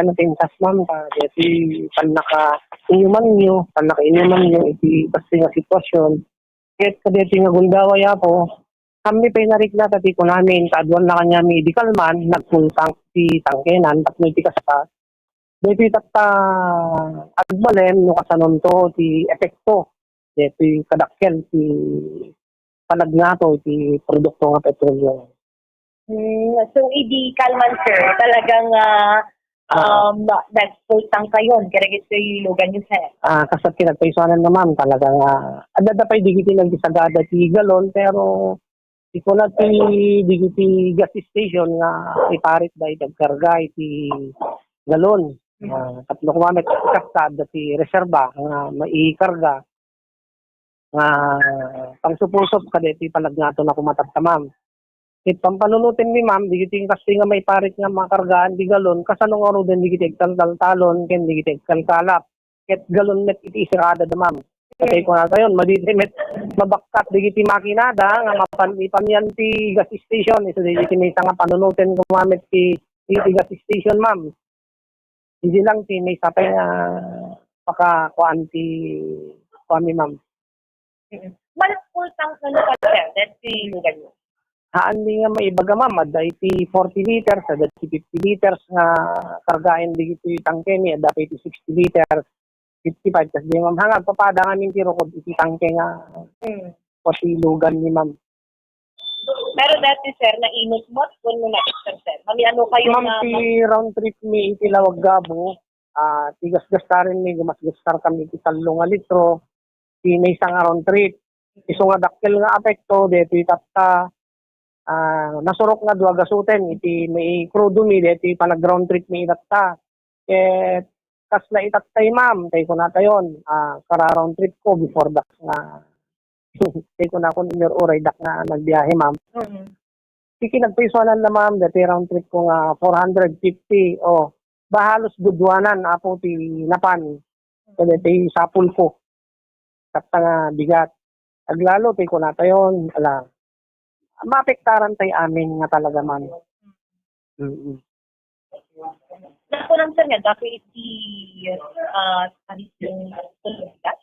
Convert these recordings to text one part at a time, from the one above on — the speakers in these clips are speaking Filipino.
ano tintas ma'am, deti panaka inyuman nyo, iti kasi nga sitwasyon. Kahit kadeti nga gundaway po, kami pa narikla tati ko namin, kaadwan na kanya medical man, nagpultang si tangkenan, at may tikas pa. Deti tata agbalem, no kasanon to, ti epekto. Deti kadakkel, ti panagnato, ti produkto nga petrolyo. So, idi kalman, sir. Talagang nagpultang kayo. Kaya gusto yung lugan nyo, sir. Kasat kinagpaisanan naman talagang adada pa'y digiti nagdisagada ti galon pero iko na ti digiti gas station nga iparit da itagkarga iti galon. Tatlo kumamet kasada ti reserba nga maikarga nga pangsupusop kadeti palagnato na kumatamtamam. It pampanunutin ni ma'am, digiti kasi nga may parit nga makargaan di galon, kasanong oro din digiti talon, ken digiti kalkalap. Ket galon met iti isirada da ma'am. Kaya ko na tayon, maditi met mabakkat digiti makinada, nga mapanipan ti gas station, iso digiti may nga panunutin kumamit ti gas station ma'am. Hindi lang ti may sapay nga pakakuan ti kuami ma'am. Malpultang ano ka, sir? That's yung lugan nyo. Hindi nga maibaga ma'am, ada iti 40 liters, ada iti 50 liters nga kargain digiti tangke ni, ada iti 60 liters, 55, kasi di ma'am hangag papada nga min tirukod iti tangke nga pasilugan ni ma'am. Pero dati, sir, nainot mo at kung na sir. Mami, ano kayo ma'am, na... ti round trip mi iti Lawag Gabo, tigas-gas rin mi, gumas-gastar kami iti 3 litro, ti may isang round trip. Iso nga dakkel nga apekto, dito itata, nasurok nga dua gasuten iti may crudo mi iti panag-ground trip mi itatta. Kas na itattay ma'am, tay ko na tayon, kara-round trip ko before dak nga tay ko na kun inyor oray dak nga nagbiyahe ma'am. Iki nagpaisanan na ma'am, dati round trip ko nga 450 bahalos budwanan apo ti napan. Dati sapul ko. Kapta nga bigat. Aglalo tay ko na tayon, maapektaran tay amin nga talaga man. Naku lang, sir, nga, dati iti yung tulungan?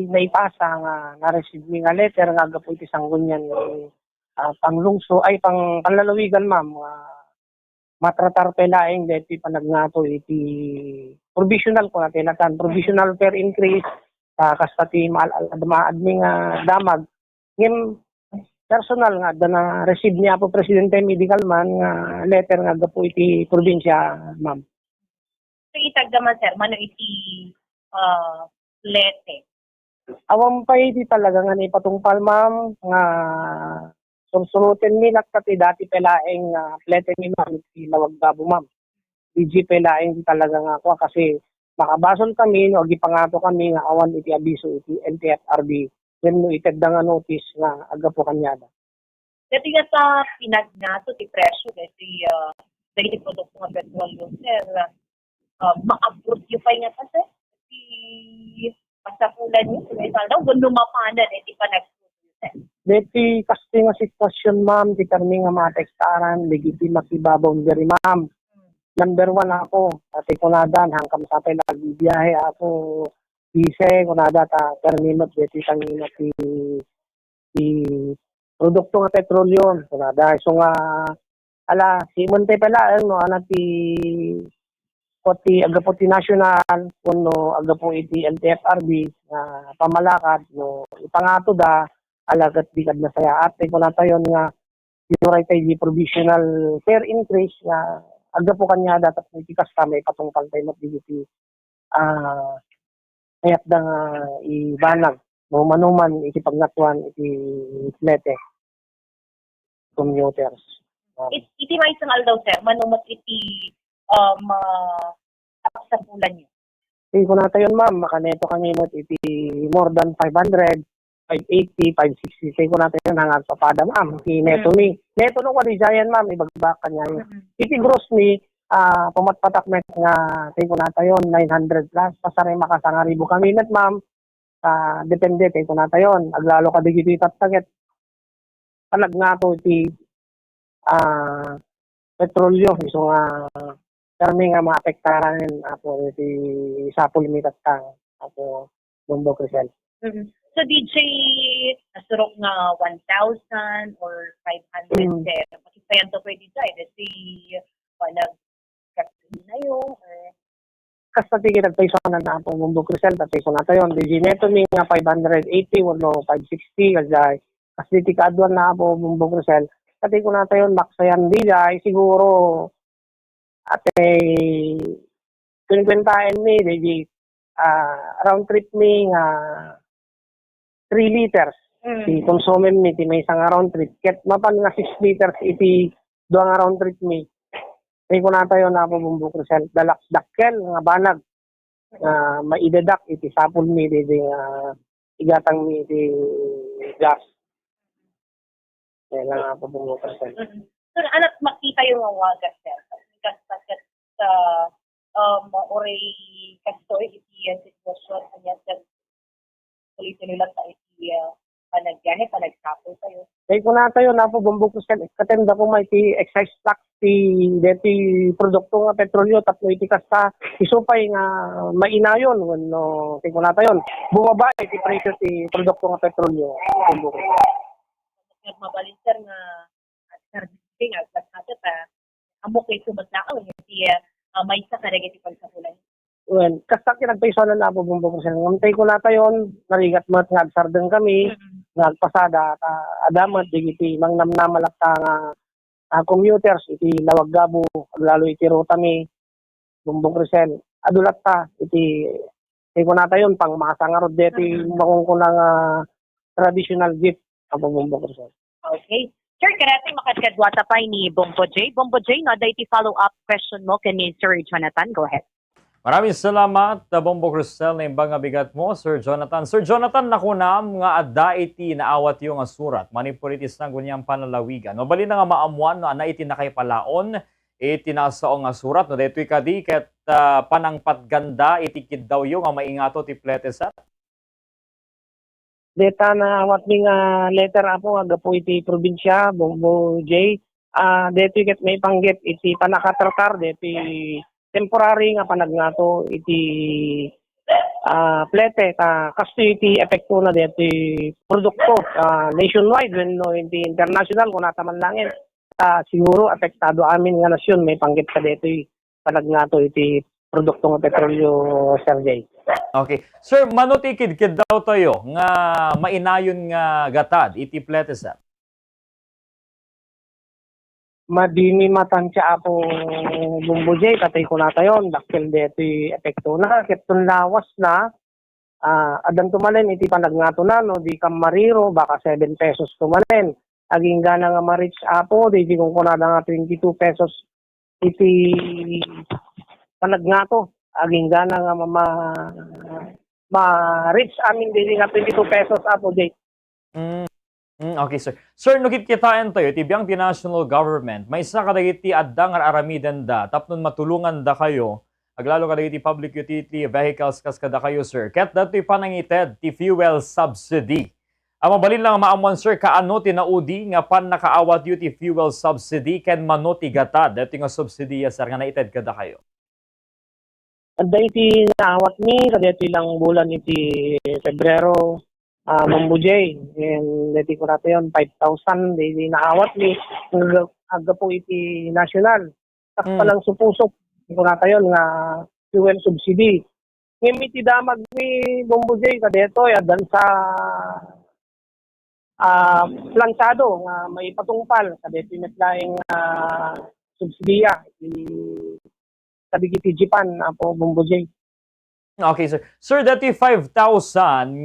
Naipasa nga na-receive mi nga letter nga gapo iti sanggunyan panglungso ay panlalawigan ma'am matratar pelaeng deti panagnato iti provisional ko natin provisional fare increase kasta ti maad mi nga damag ngem personal nga da na receive niya po presidente medical man nga letter nga gapo iti probinsya ma'am. So itagdaman, sir, mano iti lete? Awam pa iti talaga nga ni patungpal ma'am nga sursurutin mi nakati dati pelaeng plete mi ma'am iti Lawag Gabo ma'am. DG pelaeng talaga nga ako kasi makabason kami no agi pangato kami nga awan iti abiso iti NTFRB then no itagda nga notice nga aga po kanyada. Dati nga sa pinagnato ti presyo dati produkto nga petrolyo, sir, ma-approve yung pa nga kasi si pasakulan nyo, kung lumapanan, di pa nag-produce. Deti kasi nga sitwasyon ma'am, di kami nga matekstaran, legiti makibabaw diri ma'am. Number 1 ako, ati kunadan, hangkam sa atin nagbibiyahe ako, bise, kunada ta, terminot, deti tanginat ti produkto nga petrolyo, kunada, so nga, si Monte pala, ti agapo ti national kuno agapo iti LTFRB nga pamalakad no ipangato da alagat bikad na saya ate ko na tayon nga yuray tay di provisional fare increase nga agapo kanya dapat iti kasta may patungpal tay mat digiti kayat da nga ibanag no manuman iti pagnatuan iti plete commuters. Iti may isang aldaw, sir, manumat iti sa pulan nyo. Kung na tayo ma'am, makaneto kami mo iti more than 500, 580, 560. Kung na tayo hanggang papada ma'am. Neto ni. Neto nung walisayan ma'am, ibagba kanya. Iti gross ni, pumatpatak met nga, kung na tayo 900 plus. Pasari makasangaribo kami net ma'am. Depende kung na tayo. Aglalo ka digiti tataget. Palag nga to iti petrolyo iso nga kami nga maapektaran apo iti sapol mi tattang apo Bombo Crisel. So DJ nasurok nga 1,000 or 500 sir. Pakisayan to pwede dyan. Si palag na yun or Kasta tigi nagpaisonan na apo Bombo Crisel tatay ko na tayo. Di neto mi nga 580 wano 560 kasi kasi ti kaadwan na apo Bombo Crisel. Tatay ko na tayo maksayan di ay siguro ate kwentahin mi di round trip mi nga 3 liters. Ti konsumen mi ti may isang round trip. Ket mapan nga 6 liters iti duang round trip mi. Kaya ko na tayo na po Bombo Crisel. Dakkel nga banag. Maidedak iti sapul mi di igatang mi iti gas. Kaya nga po Bombo Crisel. So anak makita yung wagas sir. Kasi oray kastoy iti sitwasyon kanya sa ulitin nila sa iti panagsapol tayo. Kaya ko na tayo na po Bombo Crisel. Katenda ko may iti excise tax ti deti produkto nga petrolyo tapno iti kasta isupay nga mainayon wenno kaya ko na tayo. Bumaba iti presyo ti produkto nga petrolyo. Bombo Crisel. Mabalin sir nga at servicing at ta amo kay sumatlakaw iti may sa karagiti pagsapulan. Well, kasta kinagpaisonan na po Bombo Crisel. Ngantay ko na tayo, narigat mat ngagsardeng kami, nagpasada, adamat, digiti, mangnamnamalak nga commuters, iti lawag gabo, lalo iti ruta mi, Bombo Crisel. Adulat ta, iti ko na tayo, pang masangarod deti, makong ko ng traditional gift, ako Bombo Crisel. Okay. Sir, karate makadkadwata pa ni Bombo J. Bombo J, no, da iti follow-up question mo kani Sir Jonathan. Go ahead. Maraming salamat, Bombo Crisel, na imbang nga bigat mo, Sir Jonathan. Sir Jonathan, nakunam nga adda iti naawat yung surat. Manipulitis ng gunyang panalawigan. Mabali na nga maamuan no, na iti nakaypalaon, iti nasaong nga surat. No, dito ikadi, ket panangpatganda, itikid daw yung nga maingato ti pletesa. Deta na awat mi nga letter apo aga po iti probinsya Bombo J. Deti ket may panggit iti panakatratar deti temporary nga panagnato iti plete kasto iti epekto na deti produkto nationwide wenno iti international kun ataman langin siguro apektado amin nga nasyon may panggit ka deti panagnato iti produkto nga petrolyo Sir J. Okay. Sir, manutikid-kid daw tayo nga mainayon nga gatad iti pletesa. Madini matansya apo Bombo J, katay ko na tayo, dakil deti epekto na, ketun lawas na, adan tumanen, iti panagnato na, no, di kam mariro, baka 7 pesos tumanen. Aging gana nga ma-reach apo, di kung kunada nga 22 pesos, iti panagnato. Aging gana nga ma-reach amin din nga 22 pesos apo, J. Okay, sir. Sir, nukit kitaan tayo, tibiyang ti national government, may isa kadagiti adda nga aramidan da, tapnon matulungan da kayo, aglalo kadagiti public utility vehicles kas kada kayo, sir. Ket dato'y panangited ti fuel subsidy. Mabalin lang maamuan, sir, kaano tinaudi nga pan nakaawat yu ti fuel subsidy ken mano ti gatad, dato nga subsidiya, sir, nga naited kada kayo. Adda iti naawat mi, kadito ilang bulan iti Pebrero, Bombo J. And dito ko natin yun, 5,000, di naawat mi, aga po iti national. Tak palang supusok, dito ko natin yun, nga fuel subsidy. Ngayon iti damag mi, Bombo J, kadito, adan sa plansado, nga may patungpal, kadito yung metlaing subsidiya, iti Japan po Bombo J. Okay, sir. Sir, dati 5,000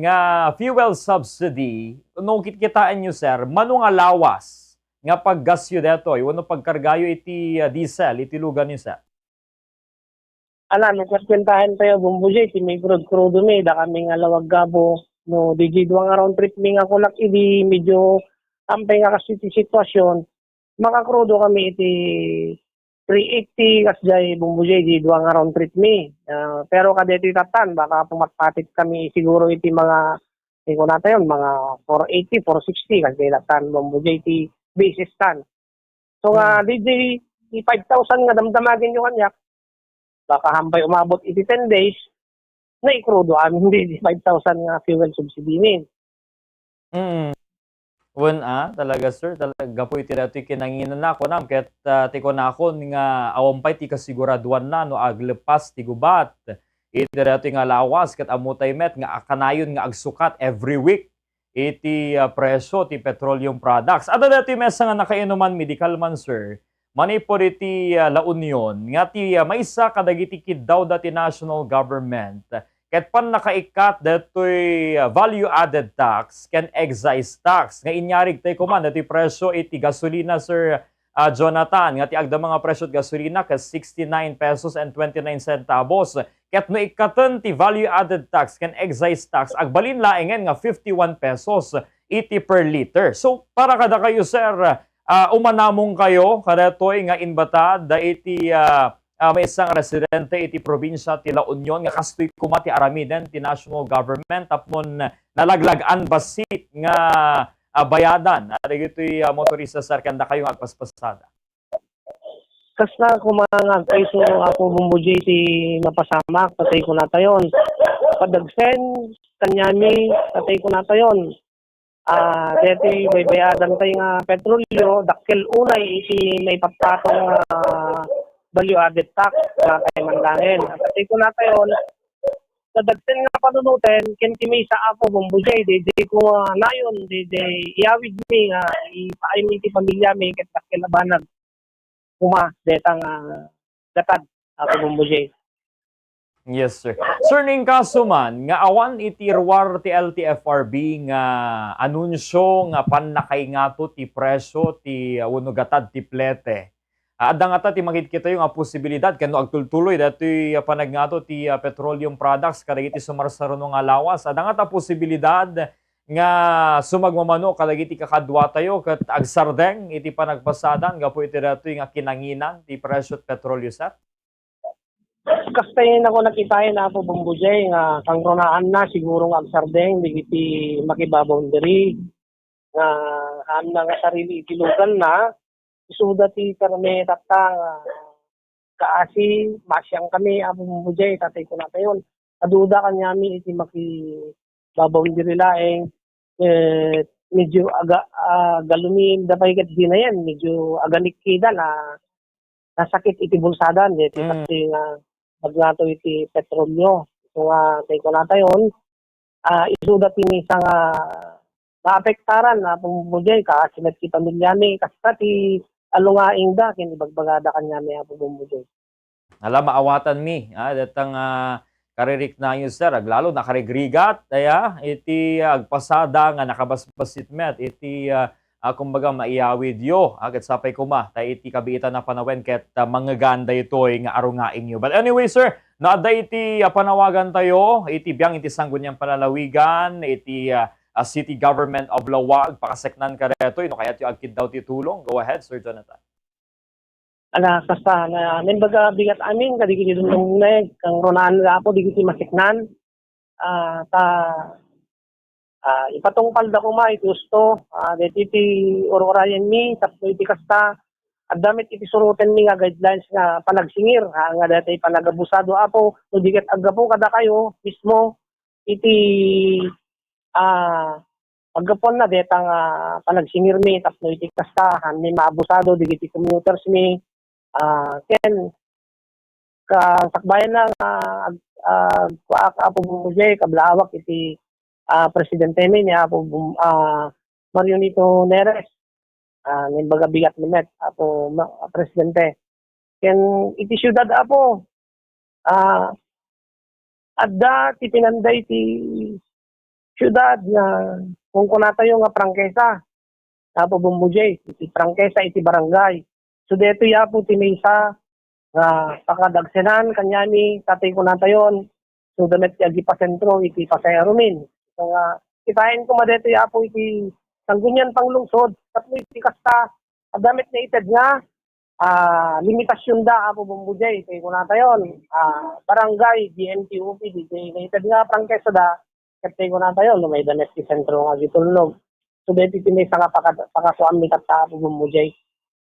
nga fuel subsidy, nung kitkitaan nyo, sir, mano nga lawas nga paggasyo deto, wano pagkargayo iti diesel, iti lugan nyo, sir? Nung kwentahan tayo Bombo J, ti may crudo mi, da kami nga lawag gabo, no, di nga round trip mi nga kulak, idi medyo tampay nga kasi iti sitwasyon, makakrudo kami iti 380 kasjay Bombo J, di duwang round trip mi. Pero kadito itatan, baka pumatpatit kami siguro iti mga, hindi ko natin yun, mga 480, 460 kasi itatan Bombo J, iti basis tan. So DJ, Di 5,000 nga damdamagin yung kanya. Baka hambay umabot iti 10 days, na ikrudo amin di 5,000 nga fuel subsidy min. Mm. Talaga sir, talaga po iti dati kinanginan na ako nam, ket ti ko na ako nga awampay ti kasiguraduan na no aglepas ti gubat. Iti dati nga lawas ket amutay met nga akanayon nga agsukat every week iti presyo ti petroleum products. Ada dati mesa nga nakainuman medical man sir. Mani po iti La Union nga ti maysa kadagiti kiddaw dati national government. Ket pan nakaikat datoy value-added tax ken excise tax. Nga inyarig tay kuman dati presyo iti gasolina Sir Jonathan. Nga ti agda mga presyo gasolina ka 69 pesos and 29 centavos. Ket no ikaten ti value-added tax ken excise tax agbalin laengen nga 51 pesos iti per liter. So para kada kayo sir umanamong kayo kadatoy nga inbatad da iti may isang residente iti probinsya ti La Union nga kastoy kumati aramiden ti national government tapnon nalaglagan basit nga bayadan. Ito'y motorista sir kanda kayo agpaspasada. Kas na kumangan ay so ako bumbuji ti mapasamak patay ko na tayon. Padagsen kanyami patay ko na tayon. Deti may bayadan tayo nga petrolyo dakkel unay iti may papatong value-added tax na kay manlangin. Patay ko na tayon. Sa dagsen nga panunuten, kintimay sa ako bumbujay, di ko nayon, di iawid mi nga, ipaay mi ti pamilya mi, ket dakkel labanag. Kuma, detang gatad, ako bumbujay. Yes, sir. Sir, ning kaso man, nga awan itirwar ti LTFRB nga anunsyo nga panakay nga to ti presyo ti unugatad ti plete. Adda nga ta ti makikita yung posibilidad kano agtultuloy datoy panagnato ti petroleum products kadagiti sumarsaruno nga lawas. Adda nga ta posibilidad nga sumagmamano kadagiti kakadwa tayo ket agsardeng iti panagpasadan gapu iti datoy nga kinanginan ti presyo petrolyo sir. Kastayin ako nakitayin na po bumbujay nga kangronaan na siguro nga agsardeng digiti makibaboundary nga na nga sarili iti lugan na isuda ti karme tatta kaasi masyang kami amo mujay tatay ko na tayon aduda kanyami iti maki baboundary laeng medyo galumin dapay ket dinayan medyo aganik kida na nasakit iti bulsadan iti kasi nga magnato iti petrolyo so tay ko na tayon isuda ti misa nga naapektaran na pumujay kasi met ti pamilyami kasta ti alungaing da kin ibagbagada kanya may apo bumudyo. Alam maawatan mi, datang karirik na yun sir, aglalo nakarigrigat, iti agpasada nga nakabasbasit met, iti kumbaga maiyawid yo, agad sapay kuma, tayo iti kabiitan na panawen ket manggaganda ito'y nga arungaing yo. But anyway sir, naada iti panawagan tayo, iti biyang iti sanggunyang panalawigan, iti City Government of Lawag, pakaseknan ka reto, no kaya yung agkid daw titulong. Go ahead, Sir Jonathan. Kasta na nimbaga bigat amin kadigiti dunong kang ronaan nga po digiti masiknan ipatungpal da ko ma iti gusto iti ororayan mi tapno iti kasta at damit iti suruten mi nga guidelines nga panagsingir nga dati panagabusado apo no diket aggapo kada kayo mismo iti pagkapon na detang panagsingir mi tapno iti kastahan mi maabusado digiti commuters mi ken kasakbayan na apo bumujay kablawak iti presidente mi ni apo Marionito Neres nimbaga bigat limet apo presidente ken iti syudad apo adda ti pinanday ti syudad nga kung kunatayo nga prangkesa apo bumujay iti prangkesa iti barangay so deto yapo ti maysa nga pakadagsenan kanyami tatay kunatayon so damet ti agi pasentro iti pasayro min so nga kitain ko madeto yapo iti sanggunyan panglungsod tapno iti kasta damit na ited nga limitasyon da apo bumujay iti kunatayon barangay DMTUP iti ited nga prangkesa da kaptay ko na tayo, may damet ti sentro nga gitulnog. So, dito tinay sa pakasuan mi kata po bumujay.